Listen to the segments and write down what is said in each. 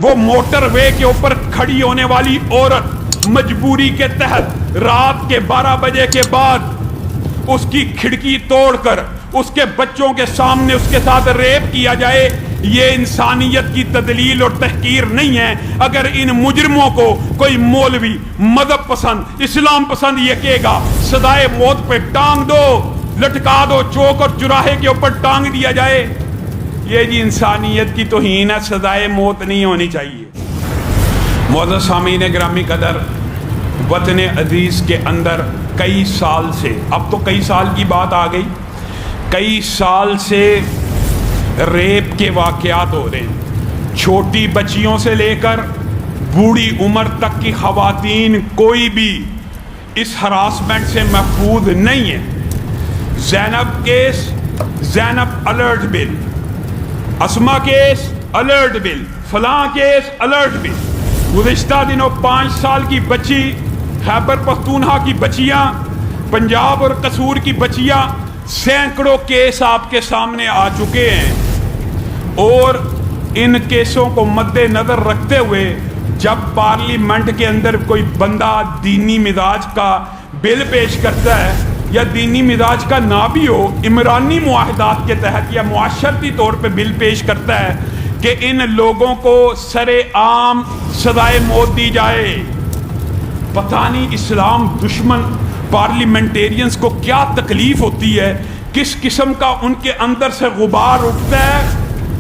وہ موٹر وے کے اوپر کھڑی ہونے والی عورت مجبوری کے تحت رات کے 12 بجے کے بعد اس کی کھڑکی توڑ کر اس کے بچوں کے سامنے اس کے ساتھ ریپ کیا جائے، یہ انسانیت کی تدلیل اور تحقیر نہیں ہے۔ اگر ان مجرموں کو کوئی مولوی مذہب پسند اسلام پسند یہ کہے گا سزائے موت پہ ٹانگ دو، لٹکا دو، چوک اور چوراہے کے اوپر ٹانگ دیا جائے، یہ جی انسانیت کی توہین ہے، سزائے موت نہیں ہونی چاہیے۔ معزز سامعین گرامی قدر، وطن عزیز کے اندر کئی سال سے، اب تو کئی سال کی بات آ گئی، کئی سال سے ریپ کے واقعات ہو رہے ہیں، چھوٹی بچیوں سے لے کر بوڑھی عمر تک کی خواتین کوئی بھی اس ہراسمنٹ سے محفوظ نہیں ہے۔ زینب کیس، زینب الرٹ بل، اسما کیس الرٹ بل، فلاں کیس الرٹ بل۔ گزشتہ دنوں 5 سال کی بچی، خیبر پختونخوا کی بچیاں، پنجاب اور قصور کی بچیاں، سینکڑوں کیس آپ کے سامنے آ چکے ہیں، اور ان کیسوں کو مد نظر رکھتے ہوئے جب پارلیمنٹ کے اندر کوئی بندہ دینی مزاج کا بل پیش کرتا ہے یا دینی مزاج کا نہ بھی ہو، عمرانی معاہدات کے تحت یا معاشرتی طور پہ بل پیش کرتا ہے کہ ان لوگوں کو سر عام سزائے موت دی جائے، پتہ نہیں اسلام دشمن پارلیمنٹیرینز کو کیا تکلیف ہوتی ہے، کس قسم کا ان کے اندر سے غبار اٹھتا ہے۔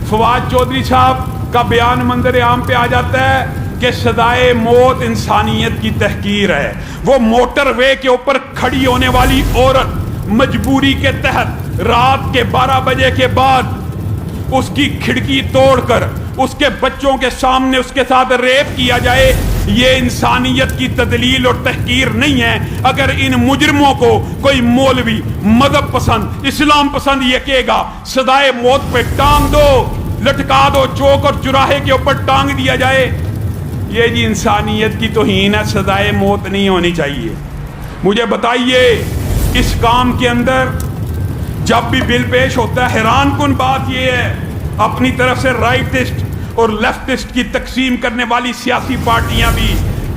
فواد چودھری صاحب کا بیان منظر عام پہ آ جاتا ہے کہ سزائے موت انسانیت کی تحقیر ہے۔ وہ موٹر وے کے اوپر کھڑی ہونے والی عورت مجبوری کے تحت رات کے 12 بجے کے بعد اس کی کھڑکی توڑ کر اس کے بچوں کے سامنے اس کے ساتھ ریپ کیا جائے، یہ انسانیت کی تدلیل اور تحقیر نہیں ہے۔ اگر ان مجرموں کو کوئی مولوی مذہب پسند اسلام پسند یہ کہے گا سزائے موت پہ ٹانگ دو، لٹکا دو، چوک اور چوراہے کے اوپر ٹانگ دیا جائے، یہ جی انسانیت کی توہین ہے، سزائے موت نہیں ہونی چاہیے۔ مجھے بتائیے اس کام کے اندر جب بھی بل پیش ہوتا ہے، حیران کن بات یہ ہے اپنی طرف سے رائٹسٹ اور لیفٹسٹ کی تقسیم کرنے والی سیاسی پارٹیاں بھی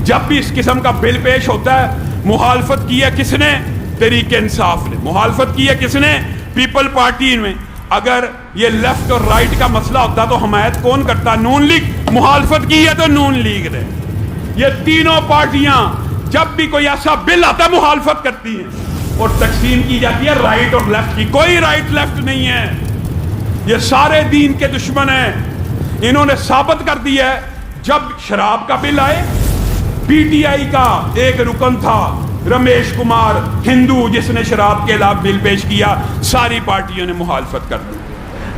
جب بھی اس قسم کا بل پیش ہوتا ہے، مخالفت کی ہے کس نے؟ تحریک انصاف نے۔ مخالفت کی ہے کس نے؟ پیپل پارٹی میں۔ اگر یہ لیفٹ اور رائٹ کا مسئلہ ہوتا تو حمایت کون کرتا؟ نون لیگ۔ مخالفت کی ہے تو نون لیگ نے۔ یہ تینوں پارٹیاں جب بھی کوئی ایسا بل آتا ہے مخالفت کرتی ہیں، اور تقسیم کی جاتی ہے رائٹ اور لیفٹ کی۔ کوئی رائٹ لیفٹ نہیں ہے، یہ سارے دین کے دشمن ہیں۔ انہوں نے ثابت کر دیا ہے جب شراب کا بل آئے، پی ٹی آئی کا ایک رکن تھا رمیش کمار ہندو جس نے شراب کے خلاف بل پیش کیا، ساری پارٹیوں نے مخالفت کر دی۔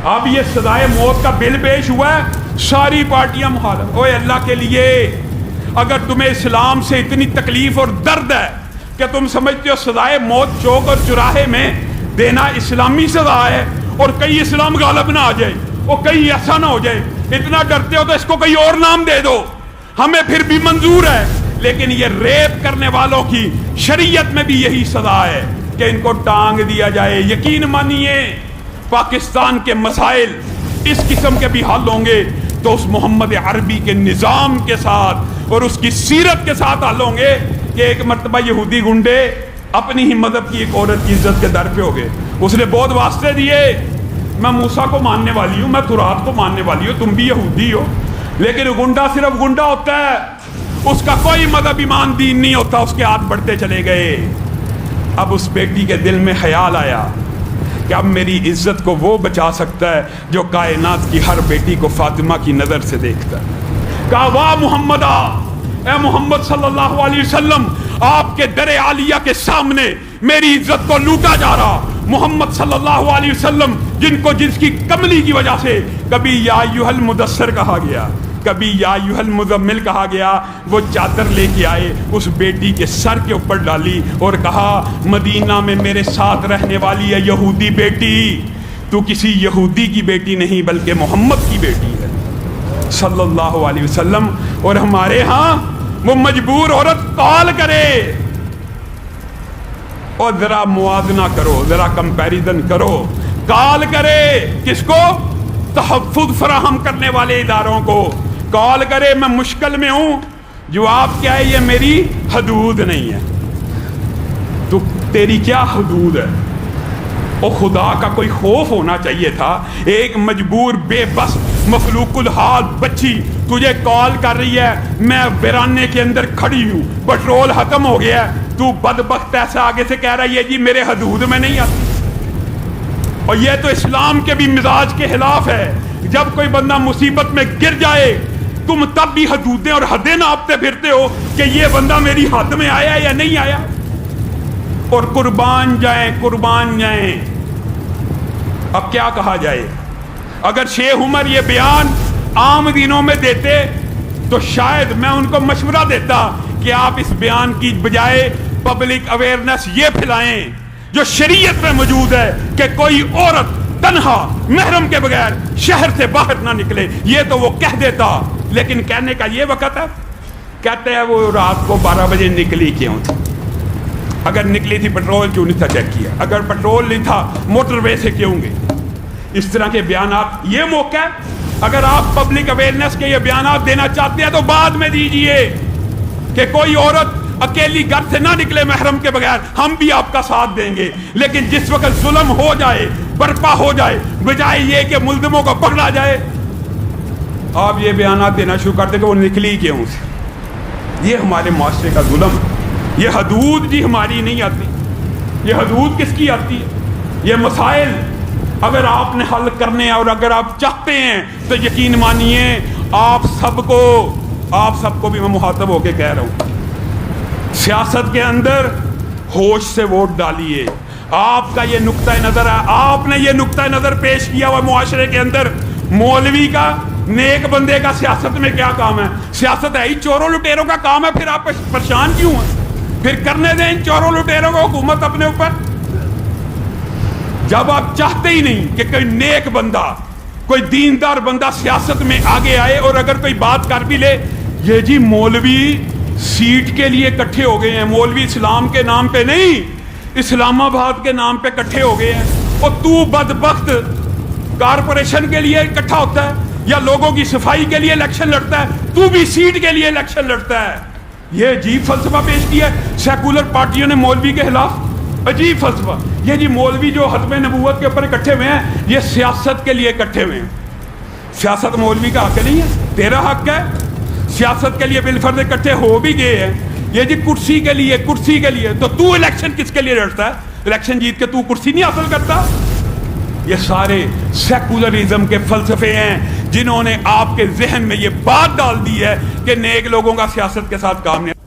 اب یہ سزائے موت کا بل پیش ہوا ہے، ساری پارٹیاں مخالفت۔ اوے اللہ کے لیے، اگر تمہیں اسلام سے اتنی تکلیف اور درد ہے کہ تم سمجھتے ہو سزائے موت چوک اور چوراہے میں دینا اسلامی سزا ہے اور کہیں اسلام غالب نہ آ جائے اور کہیں ایسا نہ ہو جائے، اتنا ڈرتے ہو تو اس کو کوئی اور نام دے دو، ہمیں پھر بھی منظور ہے۔ لیکن یہ ریپ کرنے والوں کی شریعت میں بھی یہی سزا ہے کہ ان کو ٹانگ دیا جائے۔ یقین مانیے پاکستان کے مسائل اس قسم کے بھی حل ہوں گے تو اس محمد عربی کے نظام کے ساتھ اور اس کی سیرت کے ساتھ حل ہوں گے کہ ایک مرتبہ یہودی گنڈے اپنی ہی مذہب کی ایک عورت کی عزت کے در پہ ہو گئے، اس نے بہت واسطے دیے، میں موسیٰ کو ماننے والی ہوں، میں تورات کو ماننے والی ہوں، تم بھی یہودی ہو، لیکن گنڈا صرف گنڈا ہوتا ہے، اس کا کوئی مذہب ایمان دین نہیں ہوتا، اس کے ہاتھ بڑھتے چلے گئے۔ اب اس بیٹی کے دل میں خیال آیا کہ اب میری عزت کو وہ بچا سکتا ہے جو کائنات کی ہر بیٹی کو فاطمہ کی نظر سے دیکھتا ہے۔ کہا واہ محمد، اے محمد صلی اللہ علیہ وسلم، آپ کے در عالیہ کے سامنے میری عزت کو لوٹا جا رہا۔ محمد صلی اللہ علیہ وسلم جس کی کملی کی وجہ سے کبھی یا ایھا المدثر کہا گیا، کبھی یا ایھا المزمل کہا گیا، وہ چادر لے کے آئے، اس بیٹی کے سر کے اوپر ڈالی اور کہا مدینہ میں میرے ساتھ رہنے والی ہے یہودی بیٹی، تو کسی یہودی کی بیٹی نہیں بلکہ محمد کی بیٹی ہے صلی اللہ علیہ وسلم۔ اور ہمارے ہاں وہ مجبور عورت کال کرے اور ذرا موازنہ کرو، ذرا کمپیریزن کرو، کال کرے کس کو؟ تحفظ فراہم کرنے والے اداروں کو، کال کرے میں مشکل میں ہوں، جواب کیا ہے؟ یہ میری حدود نہیں ہے۔ تو تیری کیا حدود ہے؟ اور خدا کا کوئی خوف ہونا چاہیے تھا۔ ایک مجبور بے بس مخلوق الحال بچی تجھے کال کر رہی ہے، میں ویرانے کے اندر کھڑی ہوں، پٹرول ختم ہو گیا ہے، تو بدبخت ایسے آگے سے کہہ رہا ہے یہ جی میرے حدود میں نہیں آتی۔ اور یہ تو اسلام کے بھی مزاج کے خلاف ہے۔ جب کوئی بندہ مصیبت میں گر جائے تم تب بھی حدودیں اور حدیں ناپتے پھرتے ہو کہ یہ بندہ میری حد میں آیا یا نہیں آیا۔ اور قربان جائیں قربان جائیں، اب کیا کہا جائے؟ اگر شیخ عمر یہ بیان عام دنوں میں دیتے تو شاید میں ان کو مشورہ دیتا کہ آپ اس بیان کی بجائے پبلک اویئرنیس یہ پھیلائیں جو شریعت میں موجود ہے کہ کوئی عورت تنہا محرم کے بغیر شہر سے باہر نہ نکلے۔ یہ تو وہ کہہ دیتا، لیکن کہنے کا یہ وقت ہے۔ کہتے ہیں وہ رات کو 12 بجے نکلی کیوں تھی؟ اگر نکلی تھی پٹرول کیوں نہیں تھا چیک کیا؟ اگر پٹرول نہیں تھا موٹر وے سے کیوں گئی؟ اس طرح کے بیانات یہ موقع ہے۔ اگر آپ پبلک اویئرنیس کے یہ بیانات دینا چاہتے ہیں تو بعد میں دیجئے کہ کوئی عورت اکیلی گھر سے نہ نکلے محرم کے بغیر، ہم بھی آپ کا ساتھ دیں گے۔ لیکن جس وقت ظلم ہو جائے، برپا ہو جائے، بجائے یہ کہ ملزموں کو پکڑا جائے، آپ یہ بیانات دینا شروع کر دیں کہ وہ نکلی کیوں سے۔ یہ ہمارے معاشرے کا ظلم ہے۔ یہ حدود جی ہماری نہیں آتی، یہ حدود کس کی آتی ہے؟ یہ مسائل اگر آپ نے حل کرنے ہیں اور اگر آپ چاہتے ہیں تو یقین مانیے آپ سب کو بھی میں مخاطب ہو کے کہہ رہا ہوں، سیاست کے اندر ہوش سے ووٹ ڈالیے۔ آپ کا یہ نقطہ نظر ہے، آپ نے یہ نقطہ نظر پیش کیا ہوا معاشرے کے اندر، مولوی کا نیک بندے کا سیاست میں کیا کام ہے؟ سیاست ہے ہی چوروں لٹیروں کا کام ہے، پھر آپ پریشان کیوں ہیں؟ پھر کرنے دیں ان چوروں لٹیروں کو حکومت اپنے اوپر۔ جب آپ چاہتے ہی نہیں کہ کوئی نیک بندہ، کوئی دیندار بندہ سیاست میں آگے آئے، اور اگر کوئی بات کر بھی لے، یہ جی مولوی سیٹ کے لیے اکٹھے ہو گئے ہیں، مولوی اسلام کے نام پہ نہیں، اسلام آباد کے نام پہ اکٹھے ہو گئے ہیں۔ اور تو بدبخت کارپوریشن کے لیے اکٹھا ہوتا ہے یا لوگوں کی صفائی کے لیے الیکشن لڑتا ہے، تو بھی سیٹ کے لیے الیکشن لڑتا ہے۔ یہ عجیب فلسفہ پیش کیا ہے سیکولر پارٹیوں نے مولوی کے خلاف، عجیب فلسفہ۔ یہ جی مولوی جو ختم نبوت کے اوپر اکٹھے ہوئے ہیں، یہ سیاست کے لیے اکٹھے ہوئے ہیں۔ سیاست مولوی کا حق نہیں ہے، تیرا حق ہے۔ سیاست کے لیے بالفرض اکٹھے ہو بھی گئے ہیں، یہ جی کرسی کے لیے، تو الیکشن کس کے لیے لڑتا ہے؟ الیکشن جیت کے تو کرسی نہیں حاصل کرتا؟ یہ سارے سیکولرزم کے فلسفے ہیں جنہوں نے آپ کے ذہن میں یہ بات ڈال دی ہے کہ نیک لوگوں کا سیاست کے ساتھ کام نہیں۔